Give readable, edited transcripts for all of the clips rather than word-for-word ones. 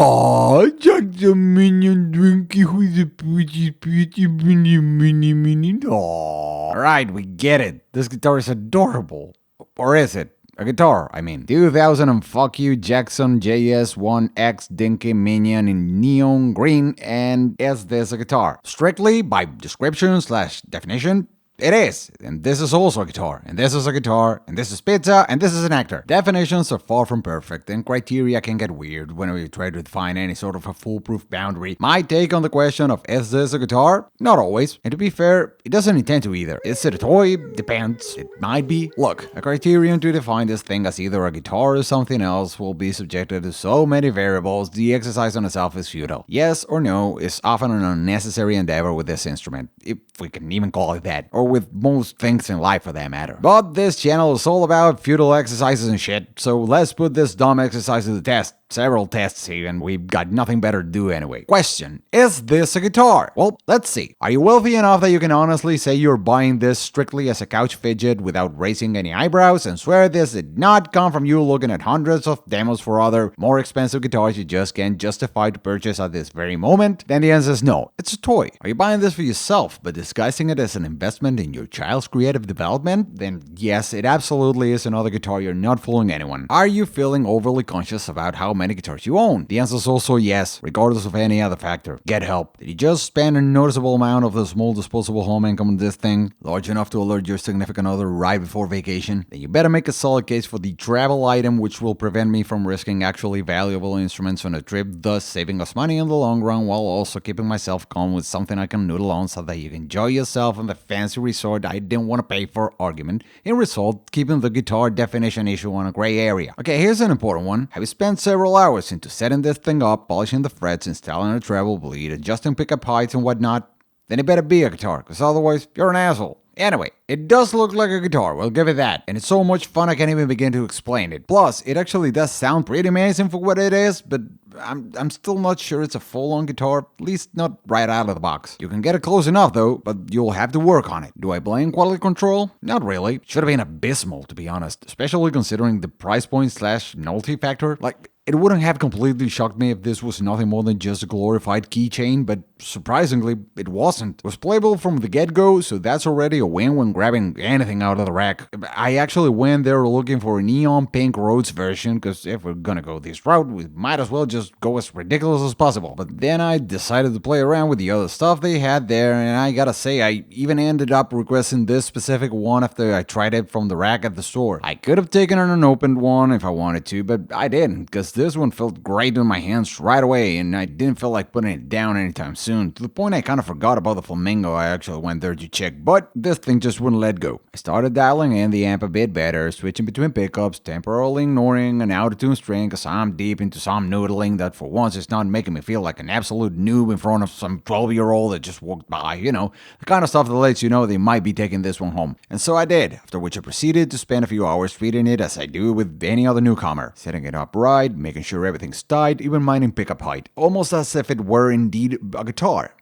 Aw, Jackson Minion Drinky with a pretty mini. Aw. Alright, we get it. This guitar is adorable. Or is it? A guitar, I mean. 2000 and fuck you, Jackson JS1X Dinky Minion in neon green, and is this a guitar? Strictly by description / definition, it is, and this is also a guitar, and this is a guitar, and this is pizza, and this is an actor. Definitions are far from perfect, and criteria can get weird whenever you try to define any sort of a foolproof boundary. My take on the question of is this a guitar? Not always, and to be fair, it doesn't intend to either. Is it a toy? Depends. It might be. Look, a criterion to define this thing as either a guitar or something else will be subjected to so many variables, the exercise on itself is futile. Yes or no is often an unnecessary endeavor with this instrument, if we can even call it that, or with most things in life for that matter. But this channel is all about futile exercises and shit, so let's put this dumb exercise to the test. Several tests even, we've got nothing better to do anyway. Question, is this a guitar? Well, let's see. Are you wealthy enough that you can honestly say you're buying this strictly as a couch fidget without raising any eyebrows and swear this did not come from you looking at hundreds of demos for other, more expensive guitars you just can't justify to purchase at this very moment? Then the answer is no, it's a toy. Are you buying this for yourself but disguising it as an investment in your child's creative development? Then yes, it absolutely is another guitar, you're not fooling anyone. Are you feeling overly conscious about how many guitars you own? The answer is also yes, regardless of any other factor. Get help. Did you just spend a noticeable amount of the small disposable home income on this thing, large enough to alert your significant other right before vacation? Then you better make a solid case for the travel item, which will prevent me from risking actually valuable instruments on a trip, thus saving us money in the long run while also keeping myself calm with something I can noodle on so that you can enjoy yourself in the fancy resort I didn't want to pay for argument. In result, keeping the guitar definition issue on a gray area. Okay, here's an important one. Have you spent several hours into setting this thing up, polishing the frets, installing a treble bleed, adjusting pickup heights and whatnot? Then it better be a guitar, because otherwise, you're an asshole. Anyway, it does look like a guitar, we'll give it that. And it's so much fun I can't even begin to explain it. Plus, it actually does sound pretty amazing for what it is, but I'm still not sure it's a full-on guitar, at least not right out of the box. You can get it close enough though, but you'll have to work on it. Do I blame quality control? Not really. Should have been abysmal, to be honest, especially considering the price point / novelty factor. Like, it wouldn't have completely shocked me if this was nothing more than just a glorified keychain, but surprisingly, it wasn't. It was playable from the get-go, so that's already a win when grabbing anything out of the rack. I actually went there looking for a neon pink Rhodes version, because if we're gonna go this route, we might as well just go as ridiculous as possible. But then I decided to play around with the other stuff they had there, and I gotta say, I even ended up requesting this specific one after I tried it from the rack at the store. I could have taken an unopened one if I wanted to, but I didn't, because this one felt great in my hands right away, and I didn't feel like putting it down anytime soon, to the point I kind of forgot about the flamingo I actually went there to check, but this thing just wouldn't let go. I started dialing in the amp a bit better, switching between pickups, temporarily ignoring an out-of-tune string because I'm deep into some noodling that for once is not making me feel like an absolute noob in front of some 12-year-old that just walked by, you know, the kind of stuff that lets you know they might be taking this one home. And so I did, after which I proceeded to spend a few hours treating it as I do with any other newcomer, setting it up right, making sure everything's tight, even minding pickup height, almost as if it were indeed a guitar.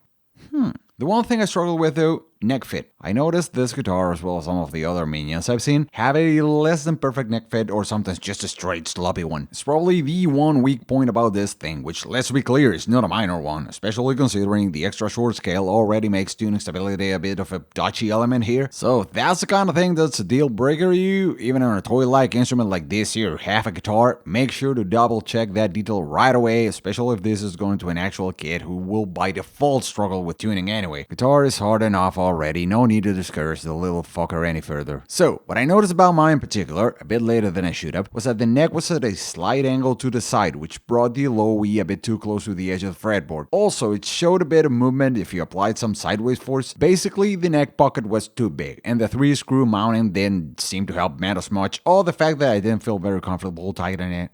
The one thing I struggle with though, neck fit. I noticed this guitar, as well as some of the other minions I've seen, have a less than perfect neck fit, or sometimes just a straight sloppy one. It's probably the one weak point about this thing, which, let's be clear, is not a minor one, especially considering the extra short scale already makes tuning stability a bit of a dodgy element here. So if that's the kind of thing that's a deal breaker to you, even on a toy-like instrument like this here, half a guitar, make sure to double check that detail right away, especially if this is going to an actual kid who will by default struggle with tuning anyway. Guitar is hard enough already, no need to discourage the little fucker any further. So, what I noticed about mine in particular, a bit later than I should have, was that the neck was at a slight angle to the side, which brought the low E a bit too close to the edge of the fretboard. Also, it showed a bit of movement if you applied some sideways force. Basically, the neck pocket was too big, and the 3-screw mounting didn't seem to help matters much, or the fact that I didn't feel very comfortable tightening it.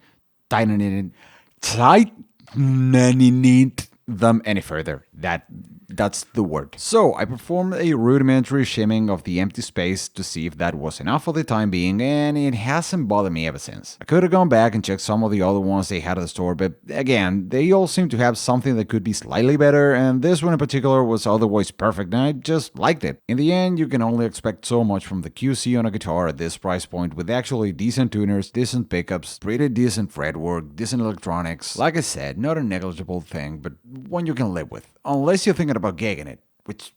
them any further. That's the word. So I performed a rudimentary shimming of the empty space to see if that was enough for the time being, and it hasn't bothered me ever since. I could have gone back and checked some of the other ones they had at the store, but again, they all seem to have something that could be slightly better, and this one in particular was otherwise perfect, and I just liked it. In the end, you can only expect so much from the QC on a guitar at this price point, with actually decent tuners, decent pickups, pretty decent fretwork, decent electronics. Like I said, not a negligible thing, but one you can live with. Unless you're thinking about gigging it, which,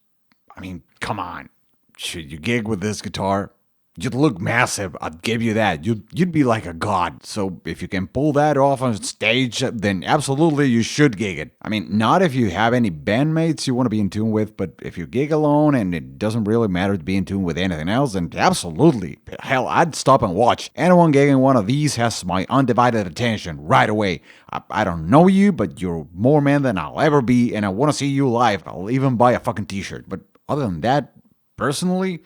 I mean, come on. Should you gig with this guitar? You'd look massive, I'd give you that. You'd be like a god. So if you can pull that off on stage, then absolutely you should gig it. I mean, not if you have any bandmates you want to be in tune with, but if you gig alone and it doesn't really matter to be in tune with anything else, then absolutely. Hell, I'd stop and watch. Anyone gigging one of these has my undivided attention right away. I don't know you, but you're more man than I'll ever be, and I want to see you live. I'll even buy a fucking t-shirt. But other than that, personally,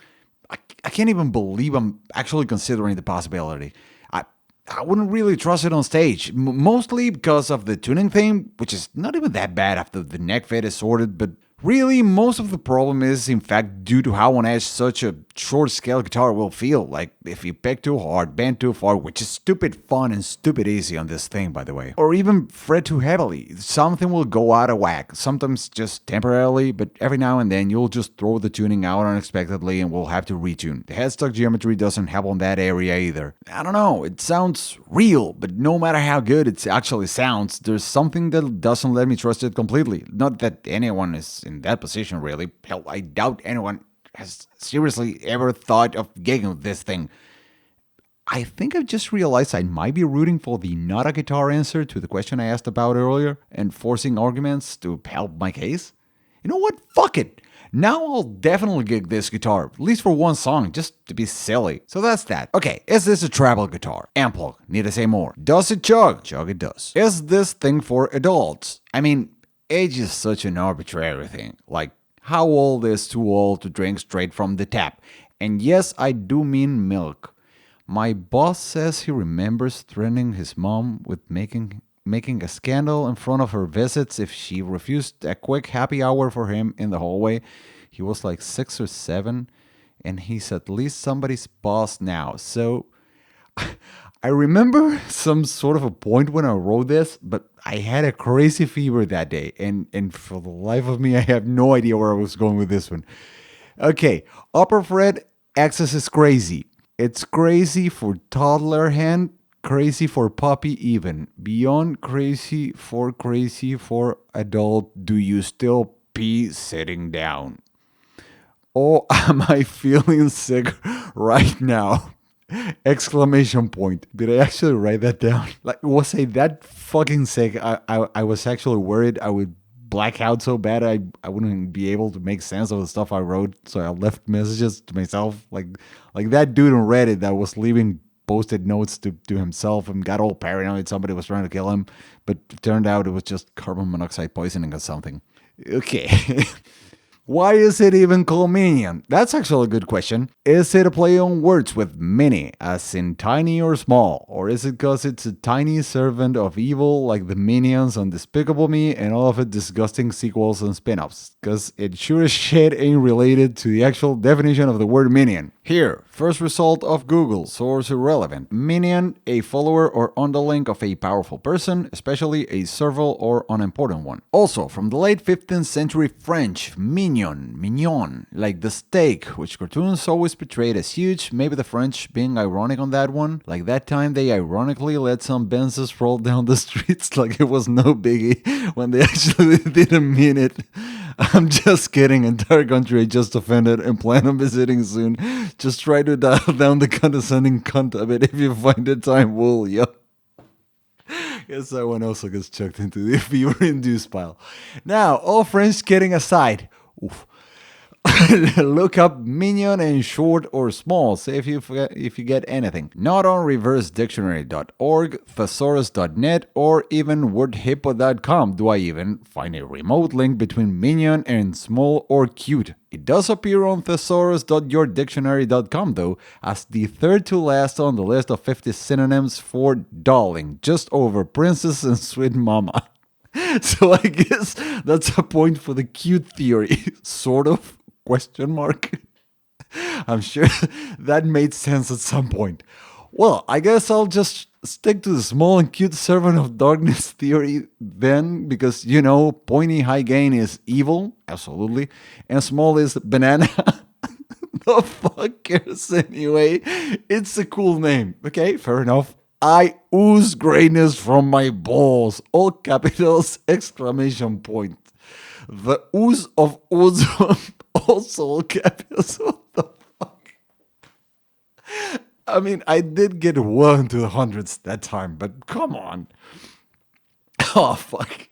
I can't even believe I'm actually considering the possibility. I wouldn't really trust it on stage, mostly because of the tuning thing, which is not even that bad after the neck fit is sorted, but really most of the problem is in fact due to how on edge such a short scale guitar will feel. Like if you pick too hard, bend too far, which is stupid fun and stupid easy on this thing by the way, or even fret too heavily, something will go out of whack, sometimes just temporarily, but every now and then you'll just throw the tuning out unexpectedly and we'll have to retune. The headstock geometry doesn't help on that area either. I don't know, it sounds real, but no matter how good it actually sounds, there's something that doesn't let me trust it completely. Not that anyone is in that position really. Hell, I doubt anyone has seriously ever thought of gigging with this thing. I think I've just realized I might be rooting for the not a guitar answer to the question I asked about earlier and forcing arguments to help my case. You know what? Fuck it. Now I'll definitely gig this guitar, at least for one song, just to be silly. So that's that. Okay, is this a travel guitar? Amplug, need to say more. Does it chug? Chug it does. Is this thing for adults? I mean, age is such an arbitrary thing. Like, how old is too old to drink straight from the tap? And yes, I do mean milk. My boss says he remembers threatening his mom with making a scandal in front of her visits if she refused a quick happy hour for him in the hallway. He was like 6 or 7, and he's at least somebody's boss now. So I remember some sort of a point when I wrote this, but I had a crazy fever that day, and for the life of me, I have no idea where I was going with this one. Okay, upper fret access is crazy. It's crazy for toddler hand, crazy for puppy even. Beyond crazy for adult, do you still pee sitting down? Oh, am I feeling sick right now? Exclamation point. Did I actually write that down? Like, was I that fucking sick? I was actually worried I would black out so bad I wouldn't be able to make sense of the stuff I wrote. So I left messages to myself, like that dude on Reddit that was leaving posted notes to himself and got all paranoid somebody was trying to kill him. But it turned out it was just carbon monoxide poisoning or something. Okay. Why is it even called Minion? That's actually a good question. Is it a play on words with mini, as in tiny or small? Or is it because it's a tiny servant of evil like the Minions on Despicable Me and all of its disgusting sequels and spin-offs? Because it sure as shit ain't related to the actual definition of the word minion. Here, first result of Google, source irrelevant. Minion, a follower or underling of a powerful person, especially a servile or unimportant one. Also, from the late 15th century French, mignon, like the steak, which cartoons always portrayed as huge, maybe the French being ironic on that one. Like that time they ironically let some Benzes roll down the streets like it was no biggie when they actually didn't mean it. I'm just kidding, entire country I just offended and plan on visiting soon. Just try to dial down the condescending cunt of it if you find the time, will ya? Guess that one also gets chucked into the fever-induced pile. Now, all French kidding aside, oof. Look up minion and short or small, say if you get anything. Not on reversedictionary.org, thesaurus.net, or even wordhippo.com do I even find a remote link between minion and small or cute. It does appear on thesaurus.yourdictionary.com though, as the third to last on the list of 50 synonyms for darling, just over princess and sweet mama. So I guess that's a point for the cute theory, sort of, question mark. I'm sure that made sense at some point. Well, I guess I'll just stick to the small and cute servant of darkness theory then, because, pointy high gain is evil, absolutely, and small is banana. The fuck cares anyway? It's a cool name. Okay, fair enough. I ooze greatness from my balls. All capitals, exclamation point. The ooze of ozone, also all capitals. What the fuck? I mean, I did get well into the hundreds that time, but come on. Oh, fuck.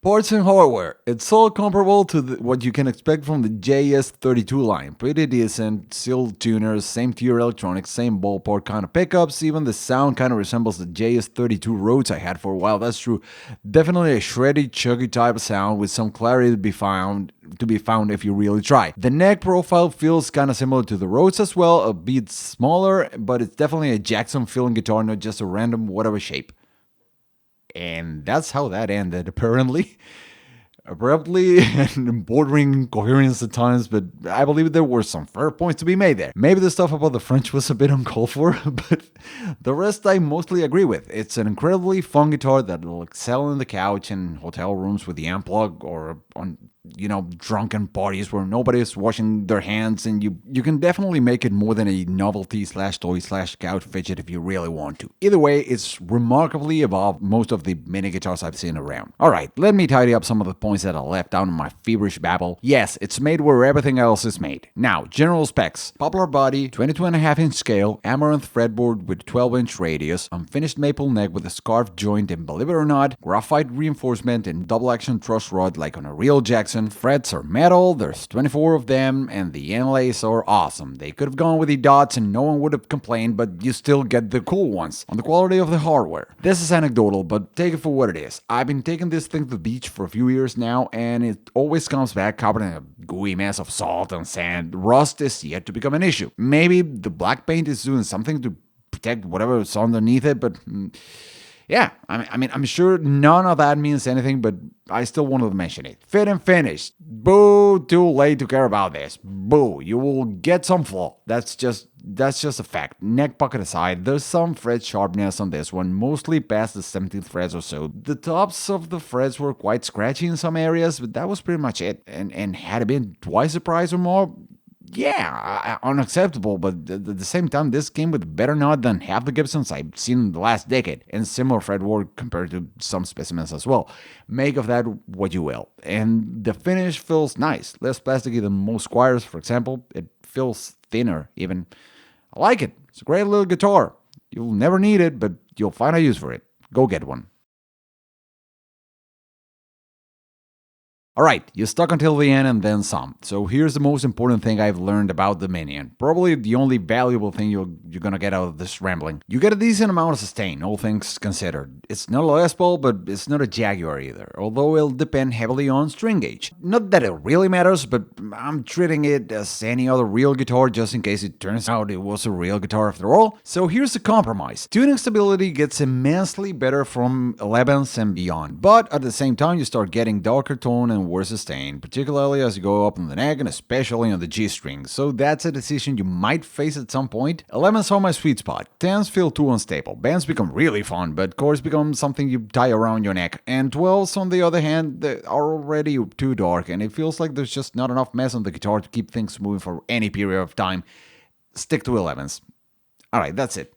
Parts and hardware. It's all comparable to what you can expect from the JS32 line. Pretty decent, seal tuners, same tier electronics, same ballpark kind of pickups. Even the sound kind of resembles the JS32 Rhodes I had for a while. That's true. Definitely a shreddy, chuggy type of sound with some clarity to be found if you really try. The neck profile feels kind of similar to the Rhodes as well, a bit smaller, but it's definitely a Jackson feeling guitar, not just a random whatever shape. And that's how that ended, apparently. Abruptly and bordering incoherence at times, but I believe there were some fair points to be made there. Maybe the stuff about the French was a bit uncalled for, but the rest I mostly agree with. It's an incredibly fun guitar that will excel on the couch in hotel rooms with the amp plug, or on drunken parties where nobody's washing their hands, and you can definitely make it more than a novelty / toy / couch fidget if you really want to. Either way, it's remarkably above most of the mini guitars I've seen around. Alright, let me tidy up some of the points that I left out in my feverish babble. Yes, it's made where everything else is made. Now, general specs. Poplar body, 22.5-inch scale, amaranth fretboard with 12-inch radius, unfinished maple neck with a scarf joint, and believe it or not, graphite reinforcement and double action truss rod like on a real Jackson. Frets are metal, there's 24 of them, and the inlays are awesome. They could have gone with the dots and no one would have complained, but you still get the cool ones. On the quality of the hardware. This is anecdotal, but take it for what it is. I've been taking this thing to the beach for a few years now, and it always comes back covered in a gooey mess of salt and sand. Rust is yet to become an issue. Maybe the black paint is doing something to protect whatever's underneath it, but yeah, I mean, I'm sure none of that means anything, but I still wanted to mention it. Fit and finish. Boo, too late to care about this. Boo, you will get some flaw. That's just a fact. Neck pocket aside, there's some fret sharpness on this one, mostly past the 17th frets or so. The tops of the frets were quite scratchy in some areas, but that was pretty much it. And had it been twice the price or more, yeah, unacceptable, but at the same time, this came with better nut than half the Gibsons I've seen in the last decade, and similar fretwork compared to some specimens as well. Make of that what you will. And the finish feels nice, less plasticky than most Squires, for example. It feels thinner, even. I like it. It's a great little guitar. You'll never need it, but you'll find a use for it. Go get one. Alright, you stuck until the end and then some. So here's the most important thing I've learned about the Minion. Probably the only valuable thing you're gonna get out of this rambling. You get a decent amount of sustain, all things considered. It's not a Les Paul, but it's not a Jaguar either, although it'll depend heavily on string gauge. Not that it really matters, but I'm treating it as any other real guitar just in case it turns out it was a real guitar after all. So here's the compromise. Tuning stability gets immensely better from 11s and beyond, but at the same time you start getting darker tone and worse sustain, particularly as you go up on the neck and especially on the G string. So that's a decision you might face at some point. 11s are my sweet spot. 10s feel too unstable. Bands become really fun, but chords become something you tie around your neck. And 12s, on the other hand, they are already too dark, and it feels like there's just not enough mess on the guitar to keep things moving for any period of time. Stick to 11s. Alright, that's it.